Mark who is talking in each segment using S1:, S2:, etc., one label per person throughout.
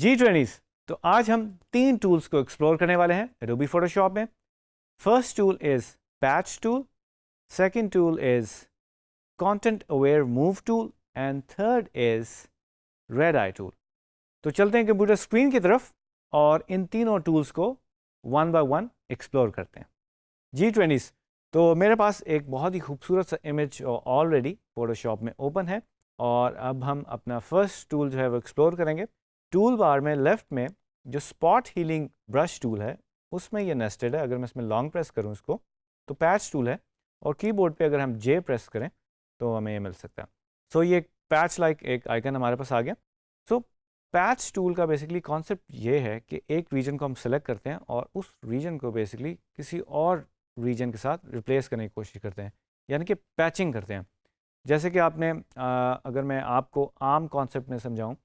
S1: G20s। तो आज हम 3 टूल्स को एक्सप्लोर करने वाले हैं Adobe Photoshop में। First tool is patch tool, second tool is content aware move tool and third is red eye tool. तो चलते हैं कंप्यूटर स्क्रीन की तरफ और इन तीनों टूल्स को वन बाय वन एक्सप्लोर करते हैं। G20s, तो मेरे पास एक बहुत ही खूबसूरत सा इमेज ऑलरेडी फोटोशॉप में ओपन है और अब हम अपना फर्स्ट टूल जो है वो एक्सप्लोर करेंगे। टूल बार में लेफ्ट में जो स्पॉट हीलिंग ब्रश टूल है उसमें ये नेस्टेड है। अगर मैं इसमें लॉन्ग प्रेस करूं इसको तो पैच टूल है और कीबोर्ड पे अगर हम जे प्रेस करें तो हमें ये मिल सकता है। सो ये पैच लाइक एक आइकन हमारे पास आ गया। सो पैच टूल का बेसिकली कॉन्सेप्ट ये है कि एक रीजन को हम सेलेक्ट करते हैं और उस रीजन को बेसिकली किसी और रीजन के साथ रिप्लेस करने की कोशिश करते हैं, यानी कि पैचिंग करते हैं। जैसे कि आपने अगर मैं आपको आम कॉन्सेप्ट में समझाऊं,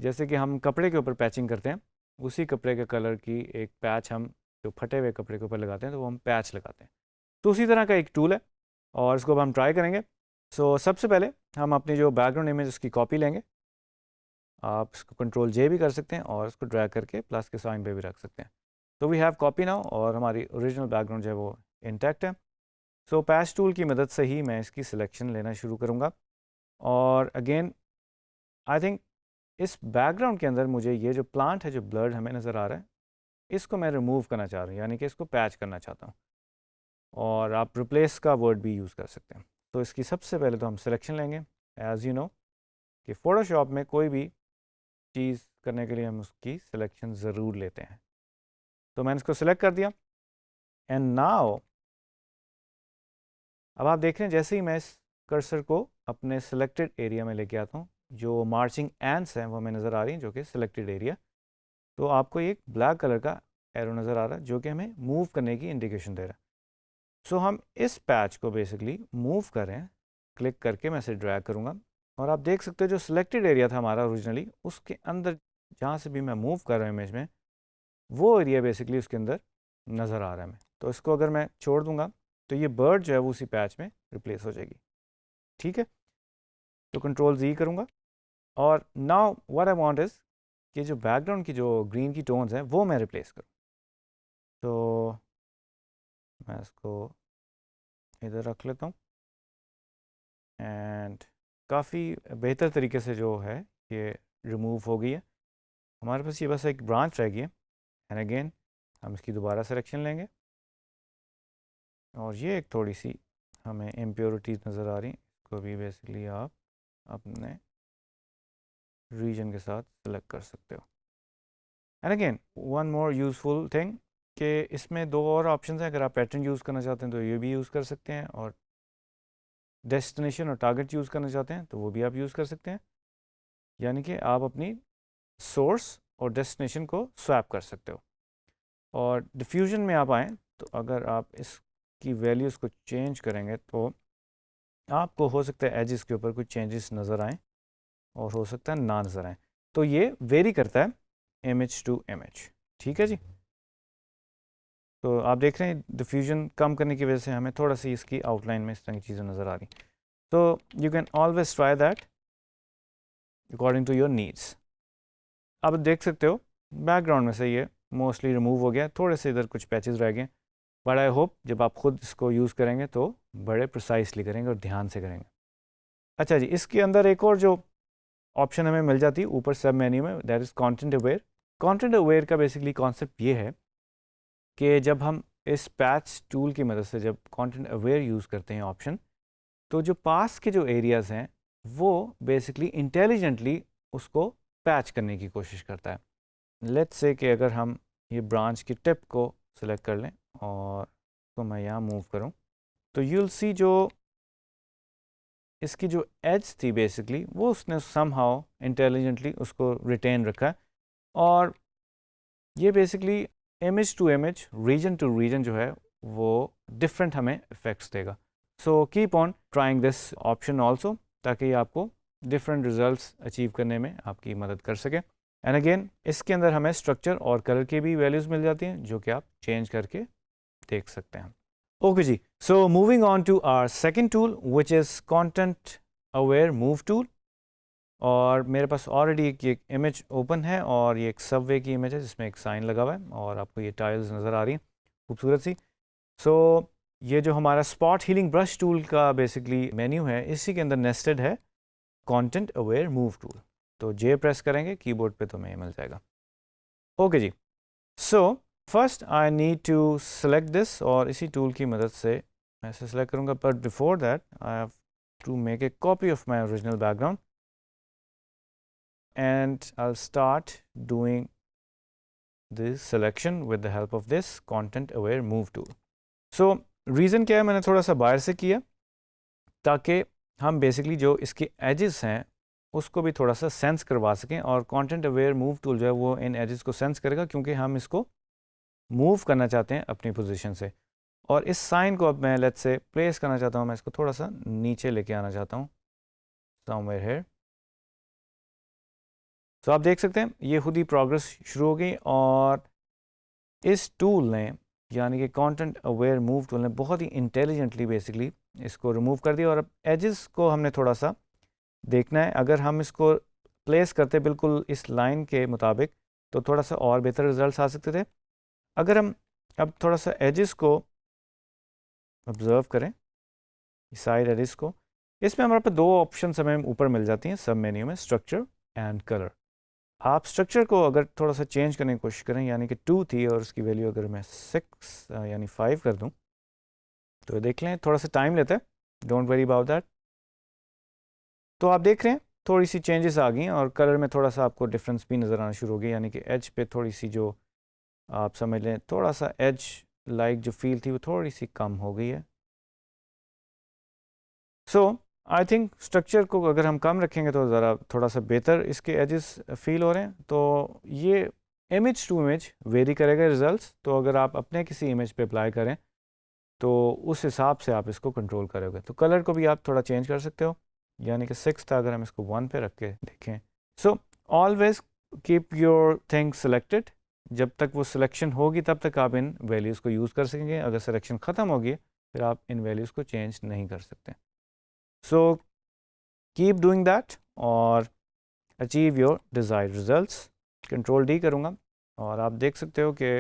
S1: जैसे कि हम कपड़े के ऊपर पैचिंग करते हैं, उसी कपड़े के कलर की एक पैच हम जो फटे हुए कपड़े के ऊपर लगाते हैं तो वो हम पैच लगाते हैं। तो उसी तरह का एक टूल है और इसको अब हम ट्राई करेंगे। सो सबसे पहले हम अपनी जो बैकग्राउंड इमेज उसकी कॉपी लेंगे। आप इसको कंट्रोल जे भी कर सकते हैं और इसको ड्रैग करके प्लस के साइन पे भी रख सकते हैं। तो वी हैव कॉपी नाउ और हमारी ओरिजिनल बैकग्राउंड जो है वो इंटैक्ट है। सो पैच टूल की मदद से ही मैं इसकी सिलेक्शन लेना शुरू करूँगा और अगेन आई थिंक इस बैकग्राउंड के अंदर मुझे ये जो प्लांट है जो ब्लर्ड हमें नज़र आ रहा है इसको मैं रिमूव करना चाह रहा हूँ, यानी कि इसको पैच करना चाहता हूँ। और आप रिप्लेस का वर्ड भी यूज़ कर सकते हैं। तो इसकी सबसे पहले तो हम सिलेक्शन लेंगे। एज़ यू नो कि फ़ोटोशॉप में कोई भी चीज़ करने के लिए हम उसकी सिलेक्शन ज़रूर लेते हैं। तो मैंने इसको सिलेक्ट कर दिया एंड नाउ अब आप देख रहे हैं जैसे ही मैं इस कर्सर को अपने सिलेक्टेड एरिया में लेके आता हूँ, जो मार्चिंग एंड्स हैं वो हमें नज़र आ रही हैं जो कि सिलेक्टेड एरिया। तो आपको एक ब्लैक कलर का एरो नज़र आ रहा है जो कि हमें मूव करने की इंडिकेशन दे रहा है। सो हम इस पैच को बेसिकली मूव कर रहे हैं। क्लिक करके मैं इसे ड्रैग करूँगा और आप देख सकते हो जो सिलेक्टेड एरिया था हमारा ओरिजिनली, उसके अंदर जहाँ से भी मैं मूव कर रहा हूँ इमेज में, वो एरिया बेसिकली उसके अंदर नज़र आ रहा है। तो इसको अगर मैं छोड़ दूँगा तो ये बर्ड जो है वो उसी पैच में रिप्लेस हो जाएगी। ठीक है, तो कंट्रोल Z करूँगा और now what I want is कि जो बैकग्राउंड की जो ग्रीन की टोन्स हैं वो मैं रिप्लेस करूँ। तो मैं इसको इधर रख लेता हूँ एंड काफ़ी बेहतर तरीके से जो है ये रिमूव हो गई है। हमारे पास ये बस एक ब्रांच रह गई है एंड अगेन हम इसकी दोबारा सिलेक्शन लेंगे और ये एक थोड़ी सी हमें इम्प्योरिटीज़ नज़र आ रही हैं, इसको भी बेसिकली आप अपने रीजन के साथ सेलेक्ट कर सकते हो। And again one more useful thing कि इसमें दो और ऑप्शन हैं। अगर आप पैटर्न यूज़ करना चाहते हैं तो ये भी यूज़ कर सकते हैं और डेस्टिनेशन और टारगेट यूज़ करना चाहते हैं तो वो भी आप यूज़ कर सकते हैं, यानी कि आप अपनी सोर्स और डेस्टिनेशन को स्वैप कर सकते हो। और डिफ्यूजन में आप आएँ तो अगर आप इसकी वैल्यूज़ को चेंज करेंगे तो आपको हो सकता है एजेस के ऊपर कुछ चेंजेस नज़र आएँ और हो सकता है ना नज़र आएँ। तो ये वेरी करता है इमेज टू इमेज। ठीक है जी। तो आप देख रहे हैं डिफ्यूजन कम करने की वजह से हमें थोड़ा सी इसकी आउटलाइन में इस तरह की चीज़ें नज़र आ रही। तो you can always try that according to your needs. अब देख सकते हो बैकग्राउंड में से ये मोस्टली रिमूव हो गया, थोड़े से इधर कुछ पैचेस रह गए, बट आई होप जब आप खुद इसको यूज़ करेंगे तो बड़े प्रिसाइसली करेंगे और ध्यान से करेंगे। अच्छा जी, इसके अंदर एक और जो ऑप्शन हमें मिल जाती है ऊपर सब मेन्यू में, that is content aware. Content aware का बेसिकली कॉन्सेप्ट ये है कि जब हम इस पैच टूल की मदद से जब कंटेंट अवेयर यूज़ करते हैं ऑप्शन, तो जो पास के जो एरियाज़ हैं वो बेसिकली इंटेलिजेंटली उसको पैच करने की कोशिश करता है। लेट्स से कि अगर हम ये ब्रांच की टिप को सिलेक्ट कर लें और तो मैं यहाँ मूव करूँ तो यूल सी जो इसकी जो एज थी बेसिकली वो उसने समहाउ इंटेलिजेंटली उसको रिटेन रखा है और ये basically image to image, region to region जो है वो डिफरेंट हमें इफेक्ट्स देगा। So keep on trying this option also ताकि आपको डिफरेंट रिजल्ट्स अचीव करने में आपकी मदद कर सके। एंड अगेन इसके अंदर हमें स्ट्रक्चर और कलर की भी वैल्यूज़ मिल जाती हैं जो कि आप चेंज करके देख सकते हैं। ओके जी, so moving on to our second tool which is content aware move tool. और मेरे पास ऑलरेडी एक इमेज ओपन है और ये एक सबवे की इमेज है जिसमें एक साइन लगा हुआ है और आपको ये टाइल्स नज़र आ रही हैं खूबसूरत सी। सो ये जो हमारा स्पॉट हीलिंग ब्रश टूल का बेसिकली मेन्यू है, इसी के अंदर नेस्टेड है कंटेंट अवेयर मूव टूल। तो जे प्रेस करेंगे कीबोर्ड पे तो हमें मिल जाएगा। ओके जी, so first I need to select this और इसी टूल की मदद से मैं इसे सेलेक्ट करूँगा, but before that I have to make a copy of my original background and I'll start doing this selection with the help of this content aware move tool. So reason क्या है, मैंने थोड़ा सा बाहर से किया ताकि हम बेसिकली जो इसके एजेस हैं उसको भी थोड़ा सा सेंस करवा सकें, और कंटेंट अवेयर मूव टूल जो है वो इन एजेस को सेंस करेगा क्योंकि हम इसको मूव करना चाहते हैं अपनी पोजीशन से। और इस साइन को अब मैं लेट्स से प्लेस करना चाहता हूँ, मैं इसको थोड़ा सा नीचे लेके आना चाहता हूँ समवेयर हियर। तो आप देख सकते हैं ये खुद ही प्रोग्रेस शुरू हो गई और इस टूल ने यानी कि कंटेंट अवेयर मूव टूल ने बहुत ही इंटेलिजेंटली बेसिकली इसको रिमूव कर दिया। और अब एजेस को हमने थोड़ा सा देखना है, अगर हम इसको प्लेस करते बिल्कुल इस लाइन के मुताबिक तो थोड़ा सा और बेहतर रिजल्ट्स आ सकते थे। अगर हम अब थोड़ा सा एजेस को ऑब्जर्व करें, साइड एजेस को, इसमें हमारे पास दो ऑप्शन हमें ऊपर मिल जाती हैं सब मेन्यू में, स्ट्रक्चर एंड कलर। आप स्ट्रक्चर को अगर थोड़ा सा चेंज करने की कोशिश करें, यानी कि 2 थी और उसकी वैल्यू अगर मैं 6 यानी 5 कर दूं तो देख लें थोड़ा सा टाइम लेता है, डोंट वरी अबाउट दैट। तो आप देख रहे हैं थोड़ी सी चेंजेस आ गई हैं और कलर में थोड़ा सा आपको डिफरेंस भी नज़र आना शुरू हो गया, यानी कि एज पे थोड़ी सी जो आप समझ लें थोड़ा सा एज लाइक जो फील थी वो थोड़ी सी कम हो गई है। सो आई थिंक स्ट्रक्चर को अगर हम कम रखेंगे तो ज़रा थोड़ा सा बेहतर इसके एजेस फील हो रहे हैं। तो ये इमेज टू इमेज वेरी करेगा रिजल्ट्स, तो अगर आप अपने किसी इमेज पे अप्लाई करें तो उस हिसाब से आप इसको कंट्रोल करोगे। तो कलर को भी आप थोड़ा चेंज कर सकते हो, यानी कि 6 था अगर हम इसको 1 पे रख के देखें। So always keep your thing selected, जब तक वो सिलेक्शन होगी तब तक आप इन वैल्यूज़ को यूज़ कर सकेंगे। अगर सिलेक्शन ख़त्म होगी फिर आप इन वैल्यूज़ को चेंज नहीं कर सकते। So keep doing that और achieve your desired results। Control D करूँगा और आप देख सकते हो कि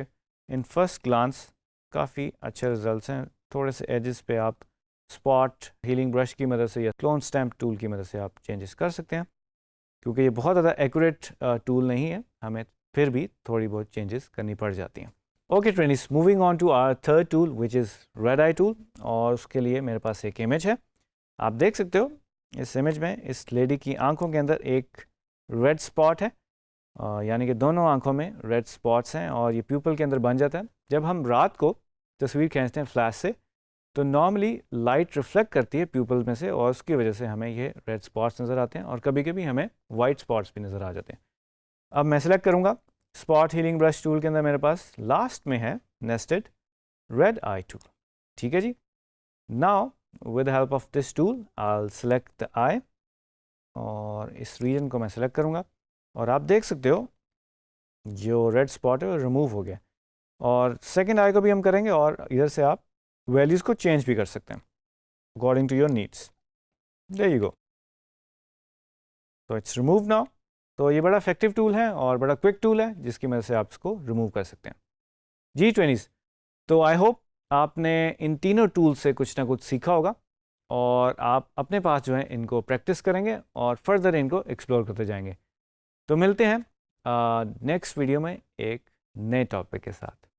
S1: इन फर्स्ट ग्लांस काफ़ी अच्छे रिजल्ट्स हैं। थोड़े से एजेस पे आप स्पॉट हीलिंग ब्रश की मदद से या क्लोन स्टैम्प टूल की मदद से आप चेंजेस कर सकते हैं, क्योंकि ये बहुत ज़्यादा एक्यूरेट टूल नहीं है, हमें फिर भी थोड़ी बहुत चेंजेस करनी पड़ जाती हैं। Okay trainees, moving on to our third tool which is red eye tool, और उसके लिए मेरे पास एक इमेज है। आप देख सकते हो इस इमेज में इस लेडी की आंखों के अंदर एक रेड स्पॉट है, यानी कि दोनों आंखों में रेड स्पॉट्स हैं और ये प्यूपल के अंदर बन जाता है। जब हम रात को तस्वीर खींचते हैं फ्लैश से तो नॉर्मली लाइट रिफ्लेक्ट करती है प्यूपल में से और उसकी वजह से हमें ये रेड स्पॉट्स नज़र आते हैं और कभी कभी हमें वाइट स्पॉट्स भी नज़र आ जाते हैं। अब मैं सेलेक्ट करूँगा स्पॉट हीलिंग ब्रश टूल के अंदर मेरे पास लास्ट में है नेस्टेड रेड आई टूल। ठीक है जी, now with the help of this tool I'll select the eye और इस रीजन को मैं सेलेक्ट करूँगा और आप देख सकते हो जो रेड स्पॉट है वो रिमूव हो गया। और सेकंड आई को भी हम करेंगे और इधर से आप वैल्यूज़ को चेंज भी कर सकते हैं according to your needs. There you go, तो इट्स रिमूव नाउ। तो ये बड़ा इफेक्टिव टूल है और बड़ा क्विक टूल है जिसकी मदद से आप इसको रिमूव कर सकते हैं। जी ट्रेनिस, तो आई होप आपने इन तीनों टूल से कुछ ना कुछ सीखा होगा और आप अपने पास जो है इनको प्रैक्टिस करेंगे और फर्दर इनको एक्सप्लोर करते जाएंगे। तो मिलते हैं नेक्स्ट वीडियो में एक नए टॉपिक के साथ।